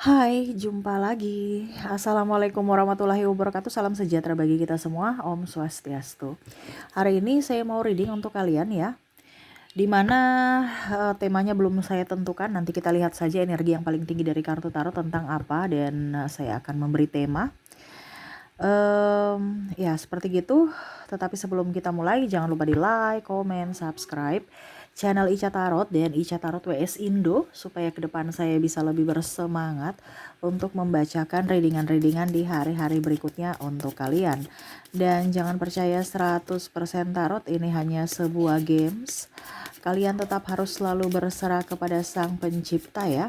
Hai, jumpa lagi. Assalamualaikum warahmatullahi wabarakatuh. Salam sejahtera bagi kita semua. Om Swastiastu. Hari ini saya mau reading untuk kalian ya. Dimana temanya belum saya tentukan. Nanti kita lihat saja energi yang paling tinggi dari kartu tarot tentang apa. Dan saya akan memberi tema. Ya seperti gitu. Tetapi sebelum kita mulai, jangan lupa di like, comment, subscribe channel Ica Tarot dan Ica Tarot WS Indo supaya ke depan saya bisa lebih bersemangat untuk membacakan readingan-readingan di hari-hari berikutnya untuk kalian. Dan jangan percaya 100% tarot ini hanya sebuah games. Kalian tetap harus selalu berserah kepada Sang Pencipta ya.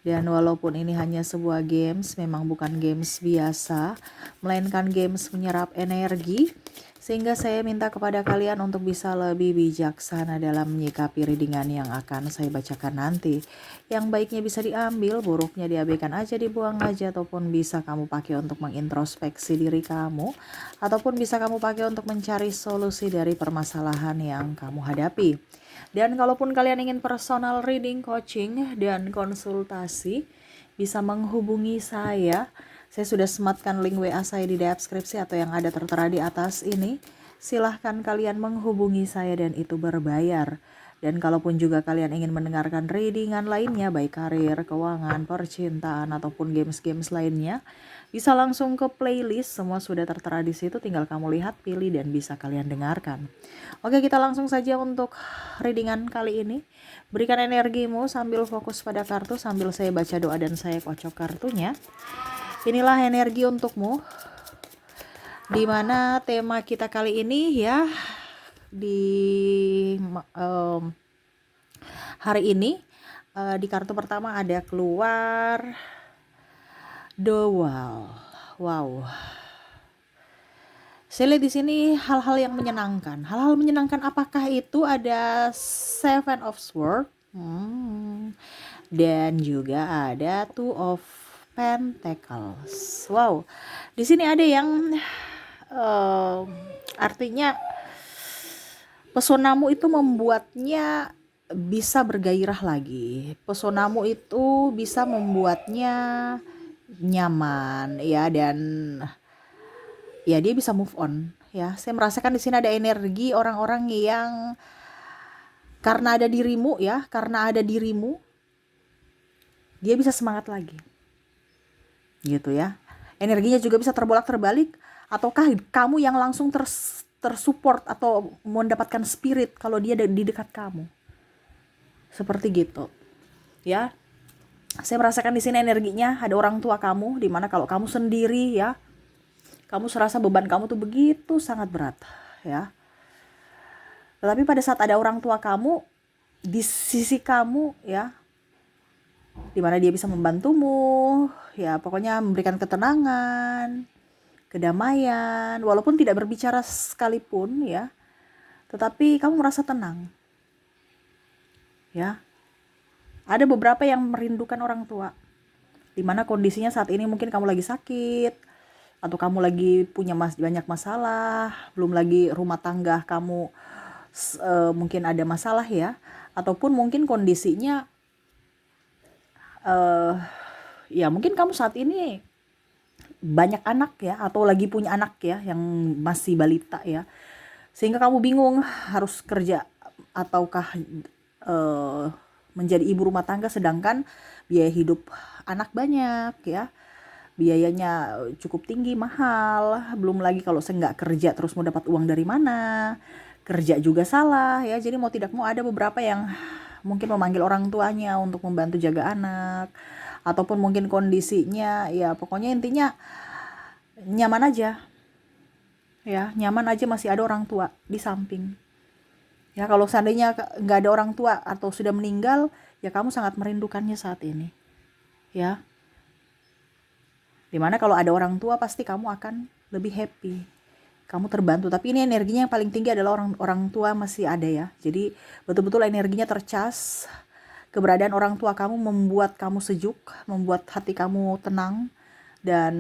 Dan walaupun ini hanya sebuah games, memang bukan games biasa, melainkan games menyerap energi, sehingga saya minta kepada kalian untuk bisa lebih bijaksana dalam menyikapi readingan yang akan saya bacakan nanti. Yang baiknya bisa diambil, buruknya diabaikan aja, dibuang aja, ataupun bisa kamu pakai untuk mengintrospeksi diri kamu, ataupun bisa kamu pakai untuk mencari solusi dari permasalahan yang kamu hadapi. Dan kalaupun kalian ingin personal reading, coaching, dan konsultasi, bisa menghubungi saya. Saya sudah sematkan link WA saya di deskripsi atau yang ada tertera di atas ini. Silahkan kalian menghubungi saya dan itu berbayar. Dan kalaupun juga kalian ingin mendengarkan readingan lainnya, baik karir, keuangan, percintaan, ataupun games-games lainnya, bisa langsung ke playlist, semua sudah tertera di situ, tinggal kamu lihat, pilih, dan bisa kalian dengarkan. Oke, kita langsung saja untuk readingan kali ini. Berikan energimu sambil fokus pada kartu, sambil saya baca doa dan saya kocok kartunya. Inilah energi untukmu, dimana tema kita kali ini ya, di hari ini di kartu pertama ada keluar The Wall. Wow. Saya lihat di sini hal-hal yang menyenangkan. Hal-hal menyenangkan apakah itu? Ada Seven of Swords. Dan juga ada Two of Pentacles. Wow. Di sini ada yang artinya pesonamu itu membuatnya bisa bergairah lagi. Pesonamu itu bisa membuatnya nyaman ya, dan ya dia bisa move on ya. Saya merasakan di sini ada energi orang-orang yang karena ada dirimu ya, karena ada dirimu dia bisa semangat lagi. Gitu ya. Energinya juga bisa terbolak-terbalik, ataukah kamu yang langsung tersupport atau mendapatkan spirit kalau dia di dekat kamu. Seperti gitu. Ya. Saya merasakan di sini energinya ada orang tua kamu, di mana kalau kamu sendiri ya, kamu serasa beban kamu tuh begitu sangat berat ya. Tetapi pada saat ada orang tua kamu di sisi kamu ya, dimana dia bisa membantumu ya, pokoknya memberikan ketenangan, kedamaian, walaupun tidak berbicara sekalipun ya, tetapi kamu merasa tenang ya. Ada beberapa yang merindukan orang tua, dimana kondisinya saat ini mungkin kamu lagi sakit, atau kamu lagi punya banyak masalah, belum lagi rumah tangga kamu mungkin ada masalah ya, ataupun mungkin kondisinya ya mungkin kamu saat ini banyak anak ya, atau lagi punya anak ya yang masih balita ya, sehingga kamu bingung harus kerja ataukah menjadi ibu rumah tangga, sedangkan biaya hidup anak banyak ya, biayanya cukup tinggi, mahal. Belum lagi kalau saya nggak kerja terus mau dapat uang dari mana, kerja juga salah ya. Jadi mau tidak mau ada beberapa yang mungkin memanggil orang tuanya untuk membantu jaga anak, ataupun mungkin kondisinya ya pokoknya intinya nyaman aja ya, nyaman aja masih ada orang tua di samping ya. Kalau seandainya nggak ada orang tua atau sudah meninggal ya, kamu sangat merindukannya saat ini ya. Dimana kalau ada orang tua pasti kamu akan lebih happy, kamu terbantu. Tapi ini energinya yang paling tinggi adalah orang tua masih ada ya. Jadi betul-betul energinya tercas. Keberadaan orang tua kamu membuat kamu sejuk, membuat hati kamu tenang. Dan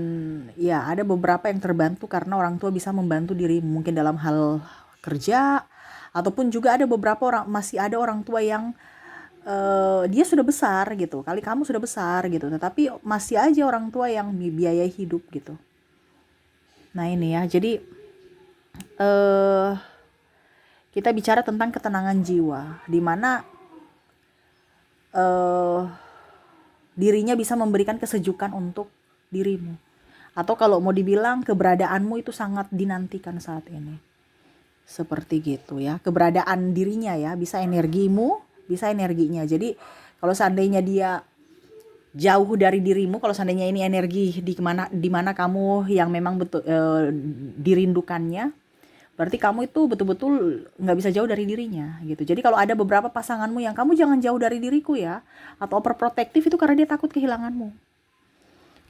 ya ada beberapa yang terbantu karena orang tua bisa membantu diri, mungkin dalam hal kerja, ataupun juga ada beberapa orang, masih ada orang tua yang dia sudah besar gitu, kali kamu sudah besar gitu, tetapi masih aja orang tua yang biayai hidup gitu. Nah ini ya, jadi eh kita bicara tentang ketenangan jiwa, di mana eh dirinya bisa memberikan kesejukan untuk dirimu. Atau kalau mau dibilang keberadaanmu itu sangat dinantikan saat ini. Seperti gitu ya. Keberadaan dirinya ya, bisa energimu, bisa energinya. Jadi kalau seandainya dia jauh dari dirimu, kalau seandainya ini energi di mana kamu yang memang betul dirindukannya, berarti kamu itu betul-betul nggak bisa jauh dari dirinya gitu. Jadi kalau ada beberapa pasanganmu yang kamu jangan jauh dari diriku ya, atau overprotective, itu karena dia takut kehilanganmu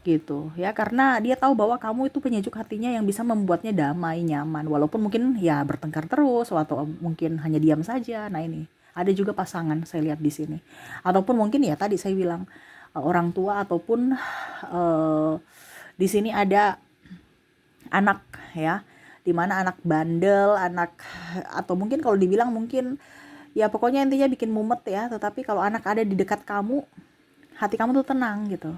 gitu ya, karena dia tahu bahwa kamu itu penyejuk hatinya yang bisa membuatnya damai, nyaman, walaupun mungkin ya bertengkar terus atau mungkin hanya diam saja. Nah ini ada juga pasangan saya lihat di sini, ataupun mungkin ya tadi saya bilang orang tua, ataupun di sini ada anak ya, dimana anak bandel, anak, atau mungkin kalau dibilang mungkin ya pokoknya intinya bikin mumet ya, tetapi kalau anak ada di dekat kamu, hati kamu tuh tenang gitu.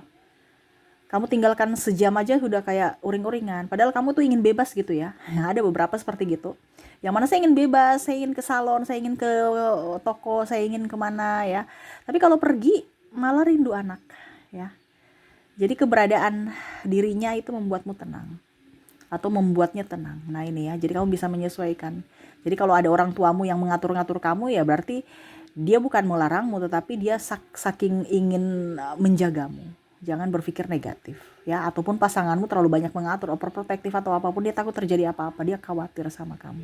Kamu tinggalkan sejam aja sudah kayak uring-uringan. Padahal kamu tuh ingin bebas gitu ya. Ada beberapa seperti gitu. Yang mana saya ingin bebas, saya ingin ke salon, saya ingin ke toko, saya ingin kemana ya. Tapi kalau pergi malah rindu anak ya. Jadi keberadaan dirinya itu membuatmu tenang. Atau membuatnya tenang. Nah ini ya, jadi kamu bisa menyesuaikan. Jadi kalau ada orang tuamu yang mengatur-ngatur kamu ya berarti dia bukan melarangmu, tetapi dia saking ingin menjagamu. Jangan berpikir negatif ya, ataupun pasanganmu terlalu banyak mengatur, overprotective atau apapun, dia takut terjadi apa-apa, dia khawatir sama kamu.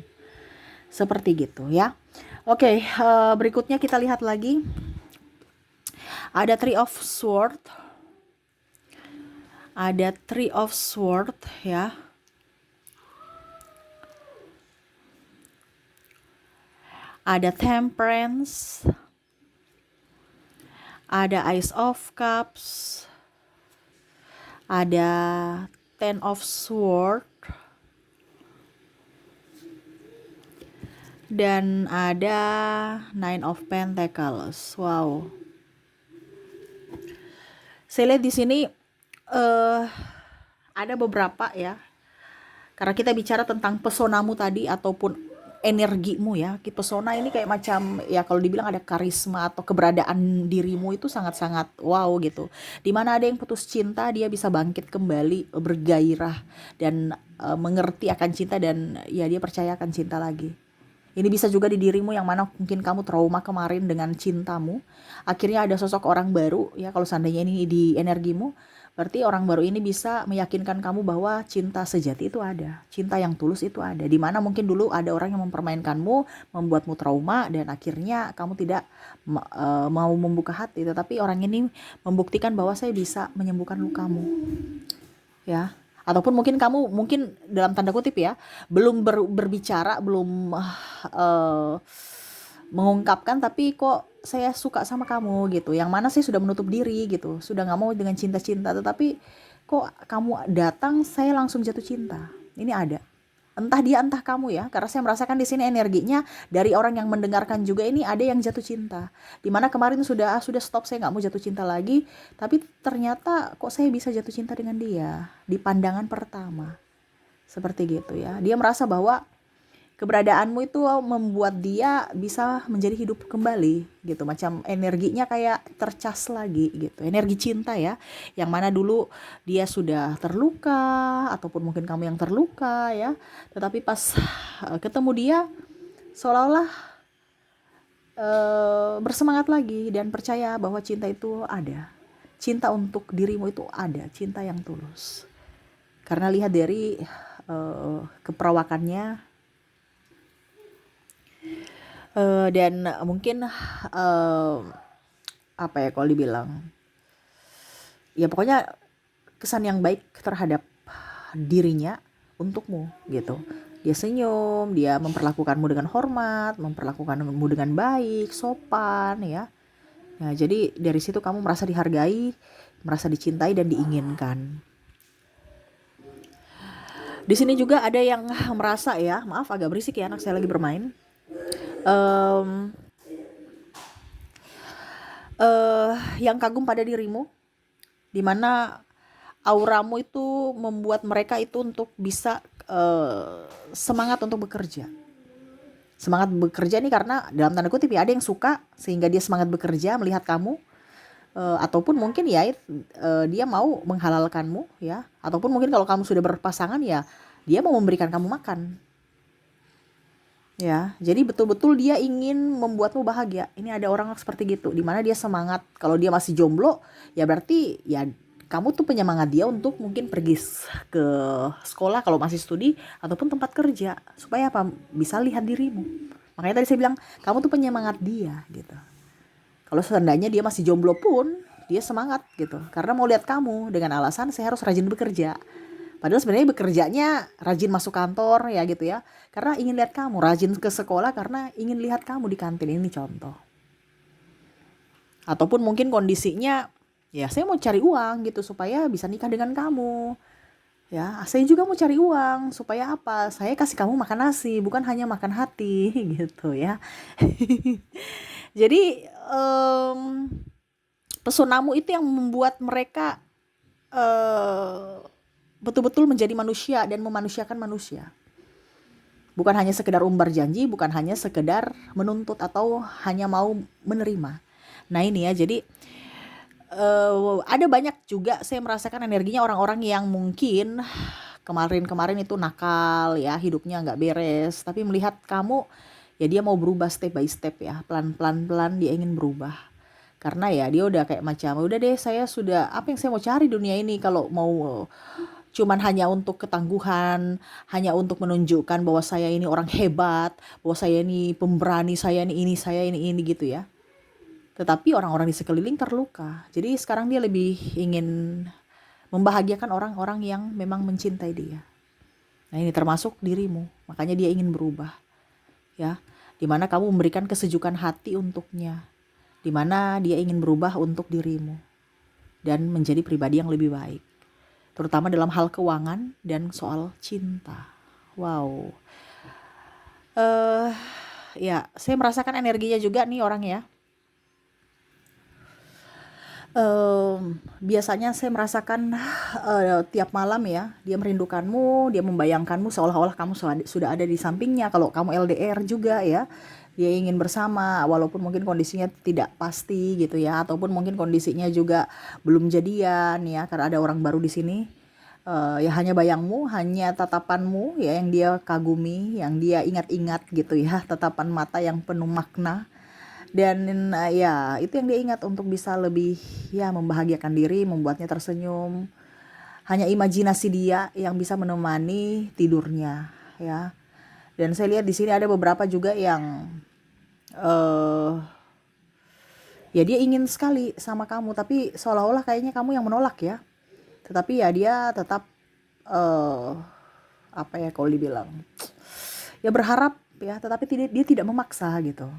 Seperti gitu ya. Oke, berikutnya kita lihat lagi. Ada Three of Sword. Ada Three of Sword ya. Ada Temperance. Ada Ace of Cups. Ada Ten of Sword. Dan ada Nine of Pentacles. Wow. Saya lihat di sini ada beberapa ya. Karena kita bicara tentang pesonamu tadi ataupun energimu ya. Pesona ini kayak macam ya, kalau dibilang ada karisma atau keberadaan dirimu itu sangat-sangat wow gitu. Dimana ada yang putus cinta, dia bisa bangkit kembali, bergairah dan mengerti akan cinta, dan ya dia percaya akan cinta lagi. Ini bisa juga di dirimu yang mana mungkin kamu trauma kemarin dengan cintamu. Akhirnya ada sosok orang baru ya, kalau seandainya ini di energimu, berarti orang baru ini bisa meyakinkan kamu bahwa cinta sejati itu ada. Cinta yang tulus itu ada. Dimana mungkin dulu ada orang yang mempermainkanmu, membuatmu trauma, dan akhirnya kamu tidak mau membuka hati. Tetapi orang ini membuktikan bahwa saya bisa menyembuhkan lukamu. Ya. Ataupun mungkin kamu, mungkin dalam tanda kutip ya, belum berbicara, belum mengungkapkan, tapi kok saya suka sama kamu gitu, yang mana saya sudah menutup diri gitu, sudah gak mau dengan cinta-cinta, tetapi kok kamu datang saya langsung jatuh cinta. Ini ada, entah dia entah kamu ya, karena saya merasakan di sini energinya dari orang yang mendengarkan juga, ini ada yang jatuh cinta, dimana kemarin sudah stop, saya nggak mau jatuh cinta lagi, tapi ternyata kok saya bisa jatuh cinta dengan dia di pandangan pertama. Seperti gitu ya, dia merasa bahwa keberadaanmu itu membuat dia bisa menjadi hidup kembali gitu, macam energinya kayak tercas lagi gitu, energi cinta ya, yang mana dulu dia sudah terluka, ataupun mungkin kamu yang terluka ya, tetapi pas ketemu dia seolah-olah bersemangat lagi dan percaya bahwa cinta itu ada, cinta untuk dirimu itu ada, cinta yang tulus. Karena lihat dari keperawakannya, dan mungkin apa ya kalau dibilang ya, pokoknya kesan yang baik terhadap dirinya untukmu gitu. Dia senyum, dia memperlakukanmu dengan hormat, memperlakukanmu dengan baik, sopan ya. Nah, jadi dari situ kamu merasa dihargai, merasa dicintai dan diinginkan. Di sini juga ada yang merasa ya, maaf agak berisik ya, anak saya lagi bermain. yang kagum pada dirimu, dimana auramu itu membuat mereka itu untuk bisa semangat untuk bekerja. Semangat bekerja nih karena dalam tanda kutip ya, ada yang suka sehingga dia semangat bekerja melihat kamu, ataupun mungkin ya dia mau menghalalkanmu ya, ataupun mungkin kalau kamu sudah berpasangan ya dia mau memberikan kamu makan ya. Jadi betul-betul dia ingin membuatmu bahagia. Ini ada orang seperti gitu, dimana dia semangat. Kalau dia masih jomblo ya berarti ya kamu tuh penyemangat dia untuk mungkin pergi ke sekolah kalau masih studi, ataupun tempat kerja, supaya apa, bisa lihat dirimu. Makanya tadi saya bilang kamu tuh penyemangat dia gitu. Kalau seandainya dia masih jomblo pun dia semangat gitu, karena mau lihat kamu, dengan alasan saya harus rajin bekerja. Padahal sebenarnya bekerjanya rajin masuk kantor ya gitu ya, karena ingin lihat kamu. Rajin ke sekolah karena ingin lihat kamu di kantin. Ini contoh. Ataupun mungkin kondisinya ya saya mau cari uang gitu supaya bisa nikah dengan kamu. Ya, saya juga mau cari uang supaya apa? Saya kasih kamu makan nasi, bukan hanya makan hati gitu ya. Jadi pesonamu itu yang membuat mereka betul-betul menjadi manusia dan memanusiakan manusia. Bukan hanya sekedar umbar janji, bukan hanya sekedar menuntut atau hanya mau menerima. Nah ini ya, jadi ada banyak juga saya merasakan energinya orang-orang yang mungkin kemarin-kemarin itu nakal ya, hidupnya nggak beres, tapi melihat kamu ya dia mau berubah step by step ya, pelan-pelan dia ingin berubah. Karena ya dia udah kayak macam, udah deh saya sudah, apa yang saya mau cari dunia ini kalau mau cuman hanya untuk ketangguhan, hanya untuk menunjukkan bahwa saya ini orang hebat, bahwa saya ini pemberani, saya ini gitu ya. Tetapi orang-orang di sekeliling terluka. Jadi sekarang dia lebih ingin membahagiakan orang-orang yang memang mencintai dia. Nah ini termasuk dirimu, makanya dia ingin berubah ya. Dimana kamu memberikan kesejukan hati untuknya, dimana dia ingin berubah untuk dirimu dan menjadi pribadi yang lebih baik, terutama dalam hal keuangan dan soal cinta. Wow. Ya saya merasakan energinya juga nih orang ya. Biasanya saya merasakan tiap malam ya, dia merindukanmu, dia membayangkanmu seolah-olah kamu sudah ada di sampingnya. Kalau kamu LDR juga ya, dia ingin bersama walaupun mungkin kondisinya tidak pasti gitu ya, ataupun mungkin kondisinya juga belum jadian ya, karena ada orang baru di sini. Ya hanya bayangmu, hanya tatapanmu ya yang dia kagumi, yang dia ingat-ingat gitu ya, tatapan mata yang penuh makna. Dan ya itu yang dia ingat untuk bisa lebih ya membahagiakan diri, membuatnya tersenyum. Hanya imajinasi dia yang bisa menemani tidurnya ya. Dan saya lihat di sini ada beberapa juga yang ya dia ingin sekali sama kamu, tapi seolah-olah kayaknya kamu yang menolak ya. Tetapi ya dia tetap apa ya kalau dibilang, ya berharap ya, tetapi dia tidak memaksa gitu.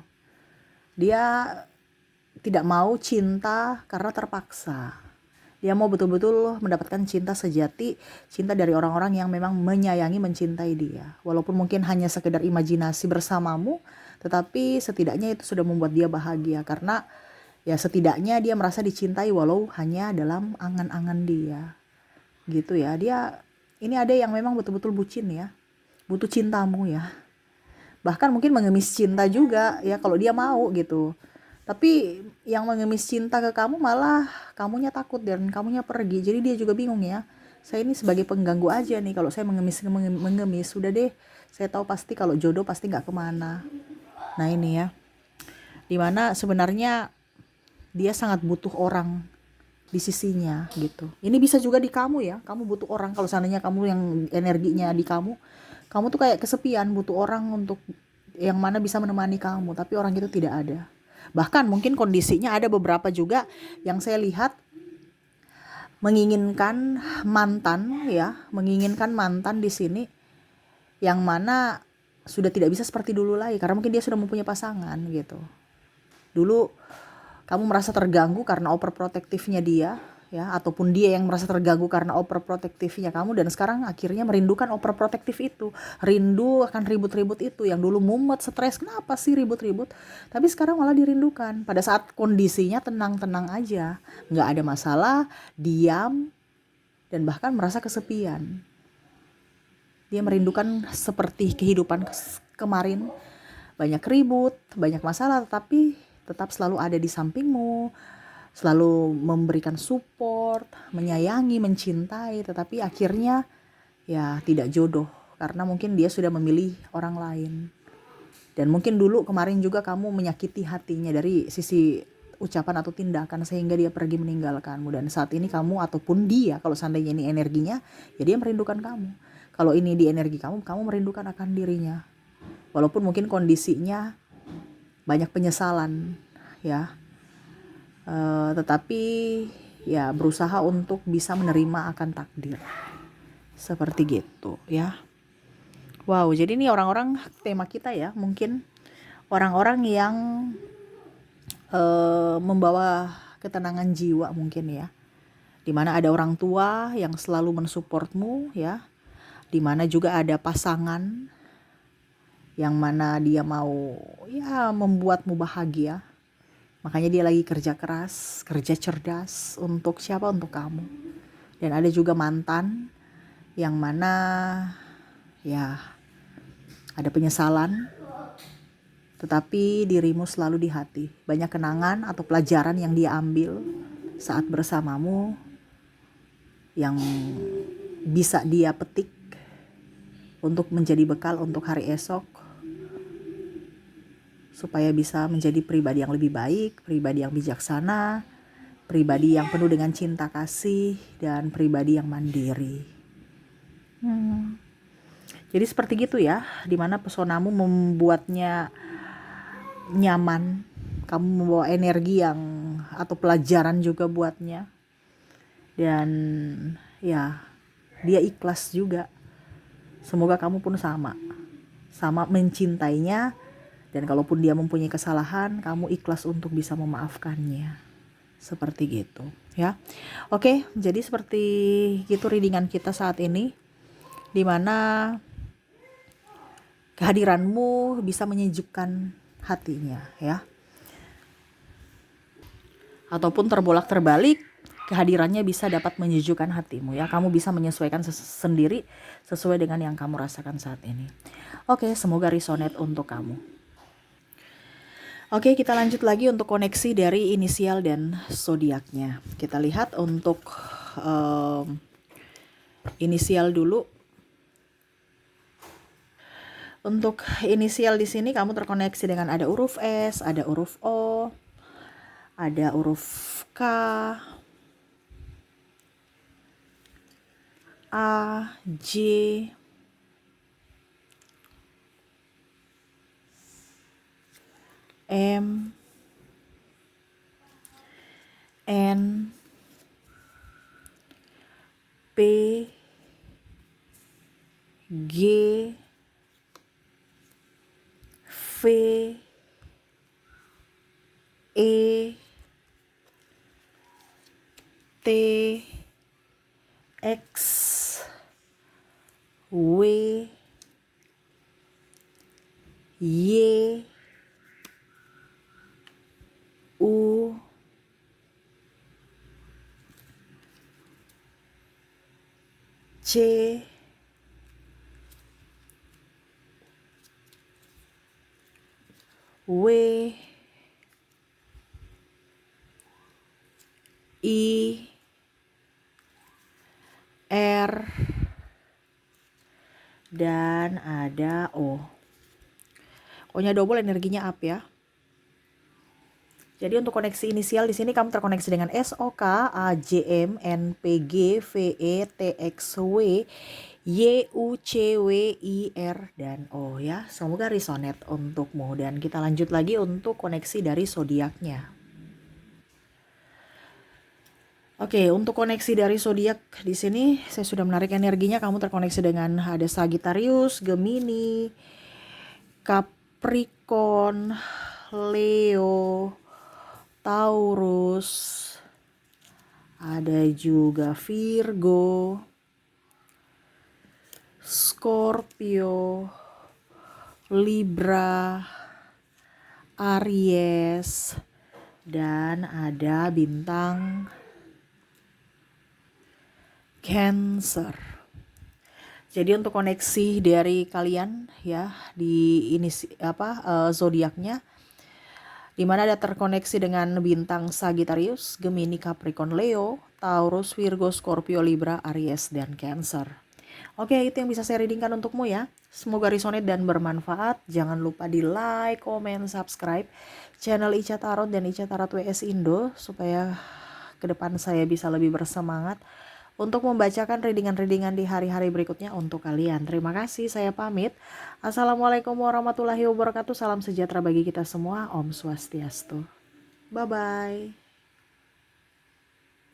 Dia tidak mau cinta karena terpaksa. Dia mau betul-betul mendapatkan cinta sejati, cinta dari orang-orang yang memang menyayangi, mencintai dia. Walaupun mungkin hanya sekedar imajinasi bersamamu, tetapi setidaknya itu sudah membuat dia bahagia. Karena ya setidaknya dia merasa dicintai walau hanya dalam angan-angan dia. Gitu ya, dia ini ada yang memang betul-betul bucin ya, butuh cintamu ya. Bahkan mungkin mengemis cinta juga ya kalau dia mau gitu. Tapi yang mengemis cinta ke kamu malah kamunya takut dan kamunya pergi. Jadi dia juga bingung ya. Saya ini sebagai pengganggu aja nih kalau saya mengemis. Sudah deh, saya tahu pasti kalau jodoh pasti nggak kemana. Nah ini ya, dimana sebenarnya dia sangat butuh orang di sisinya gitu. Ini bisa juga di kamu ya. Kamu butuh orang, kalau seandainya kamu yang energinya di kamu. Kamu tuh kayak kesepian, butuh orang untuk yang mana bisa menemani kamu. Tapi orang itu tidak ada. Bahkan mungkin kondisinya ada beberapa juga yang saya lihat menginginkan mantan ya, menginginkan mantan di sini yang mana sudah tidak bisa seperti dulu lagi karena mungkin dia sudah mempunyai pasangan gitu. Dulu kamu merasa terganggu karena overprotective-nya dia ya, ataupun dia yang merasa terganggu karena overprotective-nya kamu, dan sekarang akhirnya merindukan overprotective itu, rindu akan ribut-ribut itu yang dulu mumet, stres, kenapa sih ribut-ribut, tapi sekarang malah dirindukan pada saat kondisinya tenang-tenang aja, nggak ada masalah, diam, dan bahkan merasa kesepian. Dia merindukan seperti kehidupan kemarin, banyak ribut, banyak masalah, tetapi tetap selalu ada di sampingmu, selalu memberikan support, menyayangi, mencintai, tetapi akhirnya ya tidak jodoh karena mungkin dia sudah memilih orang lain. Dan mungkin dulu kemarin juga kamu menyakiti hatinya dari sisi ucapan atau tindakan sehingga dia pergi meninggalkanmu, dan saat ini kamu ataupun dia, kalau seandainya ini energinya, ya dia merindukan kamu. Kalau ini di energi kamu, kamu merindukan akan dirinya. Walaupun mungkin kondisinya banyak penyesalan ya. Tetapi ya berusaha untuk bisa menerima akan takdir. Seperti gitu ya. Wow, jadi ini orang-orang tema kita ya, mungkin orang-orang yang membawa ketenangan jiwa mungkin ya. Dimana ada orang tua yang selalu mensupportmu ya. Dimana juga ada pasangan yang mana dia mau ya membuatmu bahagia. Makanya dia lagi kerja keras, kerja cerdas untuk siapa? Untuk kamu. Dan ada juga mantan yang mana ya ada penyesalan, tetapi dirimu selalu di hati. Banyak kenangan atau pelajaran yang dia ambil saat bersamamu yang bisa dia petik untuk menjadi bekal untuk hari esok, supaya bisa menjadi pribadi yang lebih baik, pribadi yang bijaksana, pribadi yang penuh dengan cinta kasih, dan pribadi yang mandiri. Jadi seperti gitu ya, dimana pesonamu membuatnya nyaman, kamu membawa energi yang atau pelajaran juga buatnya, dan ya dia ikhlas juga. Semoga kamu pun sama mencintainya, dan kalaupun dia mempunyai kesalahan, kamu ikhlas untuk bisa memaafkannya. Seperti gitu ya. Oke, jadi seperti gitu readingan kita saat ini, dimana kehadiranmu bisa menyejukkan hatinya ya. Ataupun terbolak terbalik, kehadirannya bisa dapat menyejukkan hatimu ya. Kamu bisa menyesuaikan sendiri sesuai dengan yang kamu rasakan saat ini. Oke, semoga resonate untuk kamu. Oke, kita lanjut lagi untuk koneksi dari inisial dan zodiaknya. Kita lihat untuk inisial dulu. Untuk inisial di sini kamu terkoneksi dengan ada huruf S, ada huruf O, ada huruf K, A, J, M, N, P, G, V, E, T, X, W, Y, U, C, W, I, R, dan ada O. O-nya double, energinya up ya. Jadi untuk koneksi inisial di sini kamu terkoneksi dengan S, O, K, A, J, M, N, P, G, V, E, T, X, W, Y, U, C, W, I, R, dan O ya. Semoga resonate untukmu. Dan kita lanjut lagi untuk koneksi dari zodiaknya. Oke, untuk koneksi dari zodiak di sini saya sudah menarik energinya. Kamu terkoneksi dengan ada Sagittarius, Gemini, Capricorn, Leo, Taurus, ada juga Virgo, Scorpio, Libra, Aries, dan ada bintang Cancer. Jadi untuk koneksi dari kalian ya di ini zodiaknya, dimana ada terkoneksi dengan bintang Sagittarius, Gemini, Capricorn, Leo, Taurus, Virgo, Scorpio, Libra, Aries, dan Cancer. Oke, itu yang bisa saya readingkan untukmu ya. Semoga resonate dan bermanfaat. Jangan lupa di like, komen, subscribe channel Ica Tarot dan Ica Tarot WS Indo supaya ke depan saya bisa lebih bersemangat untuk membacakan readingan-readingan di hari-hari berikutnya untuk kalian. Terima kasih, saya pamit. Assalamualaikum warahmatullahi wabarakatuh. Salam sejahtera bagi kita semua. Om Swastiastu. Bye-bye.